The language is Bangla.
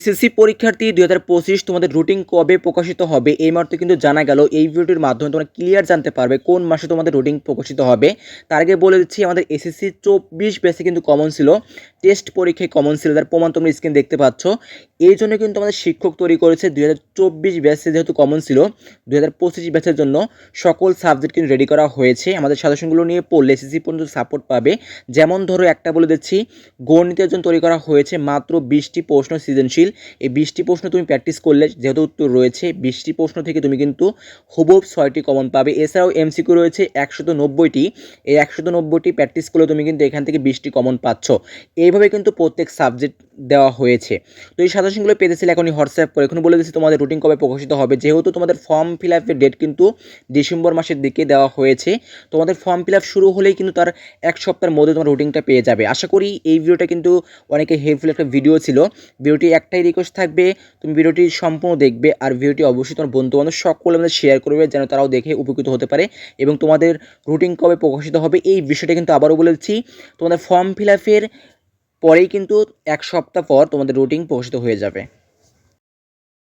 এসএসসি পরীক্ষার্থী 2025 তোমাদের রুটিন কবে প্রকাশিত হবে এই মাত্র কিন্তু জানা গেল। এই ভিডিওটির মাধ্যমে তোমরা ক্লিয়ার জানতে পারবে কোন মাসে তোমাদের রুটিন প্রকাশিত হবে। তার আগে বলে দিচ্ছি আমাদের এসএসসি 24 ব্যাচে কিন্তু কমন ছিল, টেস্ট পরীক্ষায় কমন ছিল, তার প্রমাণ তোমরা স্ক্রিন দেখতে পাচ্ছ। এই জন্য কিন্তু আমাদের শিক্ষক তৈরি করেছে 2024 ব্যাচে যেহেতু কমন ছিল, 2025 ব্যাচের জন্য সকল সাবজেক্ট কিন্তু রেডি করা হয়েছে। আমাদের সাজেশনগুলো নিয়ে পড়লে এসএসসি পর্যন্ত সাপোর্ট পাবে। যেমন ধরো একটা বলে দিচ্ছি, গণিতের জন্য তৈরি করা হয়েছে মাত্র 20টি প্রশ্ন সৃজনশীল। এই 20টি প্রশ্ন তুমি প্র্যাকটিস করলে যেহেতু উত্তর রয়েছে 20টি প্রশ্ন থেকে তুমি কিন্তু হুবহু 6টি কমন পাবে। এছাড়াও এমসিকিউ রয়েছে 190টি। এই 190টি প্র্যাকটিস করলে তুমি কিন্তু এখান থেকে 20টি কমন পাচ্ছ। এইভাবে কিন্তু প্রত্যেক সাবজেক্ট দেওয়া হয়েছে। তো এই সাজেশনগুলো পেতে চাইলে এখনই হোয়াটসঅ্যাপ করে, এখন বলে দিচ্ছি তোমাদের রুটিন কবে প্রকাশিত হবে। যেহেতু তোমাদের ফর্ম ফিল আপের ডেট কিন্তু ডিসেম্বর মাসের দিকে দেওয়া হয়েছে, তোমাদের ফর্ম ফিল আপ শুরু হলেই কিন্তু তার এক সপ্তাহের মধ্যে তোমার রুটিনটা পেয়ে যাবে। আশা করি এই ভিডিওটা কিন্তু অনেকে হেল্পফুল একটা ভিডিও ছিল। ভিডিওটি একটাই রিকোয়েস্ট থাকবে, তুমি ভিডিওটি সম্পূর্ণ দেখবে আর ভিডিওটি অবশ্যই তোমার বন্ধুবান্ধব সকলের মধ্যে শেয়ার করবে যেন তারাও দেখে উপকৃত হতে পারে। এবং তোমাদের রুটিন কবে প্রকাশিত হবে এই বিষয়টা কিন্তু আবারও বলেছি, তোমাদের ফর্ম ফিল আপের পরেই কিন্তু এক সপ্তাহ পর তোমাদের রুটিন প্রকাশিত হয়ে যাবে।